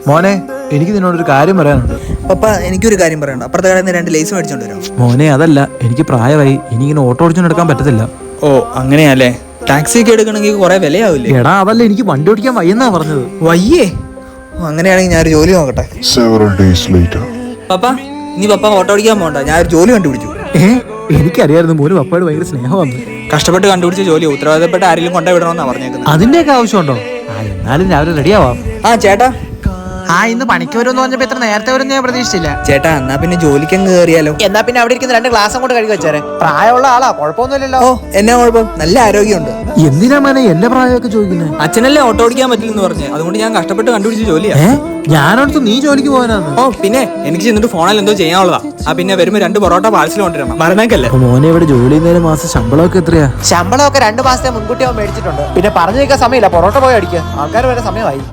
മോനെ, എനിക്ക് നിന്നോടൊരു കാര്യം പറയാനുണ്ട്. പപ്പ, എനിക്കൊരു കാര്യം പറയണ്ട. അപ്പുറത്തെ കടയിൽ നിന്ന് 2 ലേസ് മേടിച്ചോണ്ട് വരാം. മോനെ, അതല്ല, എനിക്ക് പ്രായമായി. എനിക്കിങ്ങനെ ഓട്ടോ ഓടിച്ചോണ്ട് എടുക്കാൻ പറ്റത്തില്ല. ഓ, അങ്ങനെയല്ലേ? ടാക്സി ഒക്കെ എടുക്കണമെങ്കിൽ കുറെ വിലയാവില്ലേ? എടാ, അതല്ല, എനിക്ക് വണ്ടി ഓടിക്കാൻ വയ്യെന്നാ പറഞ്ഞത്. വയ്യേ? അങ്ങനെയാണെങ്കിൽ ഞാനൊരു ജോലി നോക്കട്ടെ. പപ്പ, നീ പപ്പ ഓട്ടോ ഓടിക്കാൻ പോകണ്ട, ഞാനൊരു ജോലി കണ്ടുപിടിച്ചു. എനിക്കറിയായിരുന്നു മോന് പപ്പയോട് ഭയങ്കര സ്നേഹമാണ്. കഷ്ടപ്പെട്ട് കണ്ടുപിടിച്ച ജോലി ഉത്തരവാദിത്തപ്പെട്ട ആരെങ്കിലും കൊണ്ടുവിടണമെന്നാ പറഞ്ഞേക്കുന്നത്. അതിന്റെയൊക്കെ ആവശ്യമുണ്ടോ? എന്നാലും രാവിലെ റെഡിയാവാം. ചേട്ടാ, ഇന്ന് പണിക്ക് വരുമെന്ന് പറഞ്ഞപ്പോ ഇത്ര നേരത്തെ വരും ഞാൻ പ്രതീക്ഷിച്ചില്ല. ചേട്ടാ, എന്നാ പിന്നെ ജോലിക്കങ്ങ് കയറിയാലോ? എന്നാ പിന്നെ അവിടെ ഇരിക്കുന്ന 2 ഗ്ലാസും കൊണ്ട് കഴുകി വെച്ചേരെ. പ്രായമുള്ള ആളാ, കുഴപ്പമൊന്നുമില്ലല്ലോ. ഓ, എന്നാ കുഴപ്പം? നല്ല ആരോഗ്യമുണ്ട്. എന്തിനാ മോനെ എന്റെ പ്രായമൊക്കെ ചോദിക്കുന്നത്? അച്ഛനല്ലേ ഓട്ടോ ഓടിക്കാൻ പറ്റില്ലെന്ന് പറഞ്ഞു, അതുകൊണ്ട് ഞാൻ കഷ്ടപ്പെട്ട് കണ്ടുപിടിച്ച ജോലിയാ. ഞാനടുത്ത് നീ ജോലിക്ക് പോകാനാന്ന്? ഓ പിന്നെ, എനിക്ക് ചെന്നിട്ട് ഫോണിൽ എന്തോ ചെയ്യാനുള്ളതാ. പിന്നെ വരുമ്പോ 2 പൊറോട്ട പാഴ്സൽ കൊണ്ടുവരണം. മരണക്കല്ലേ? മോനെ, ഇവിടെ ജോലി ചെയ്യുന്നതിന് മാസം ശമ്പളമൊക്കെ എത്രയാ? ശമ്പളമൊക്കെ 2 മാസത്തെ മുൻകൂട്ടി അവൻ മേടിച്ചിട്ടുണ്ട്. പിന്നെ പറഞ്ഞു നിൽക്കാൻ സമയമില്ല, പൊറോട്ട പോയി അടിക്കുക. ആൾക്കാർ വരെ സമയമായി.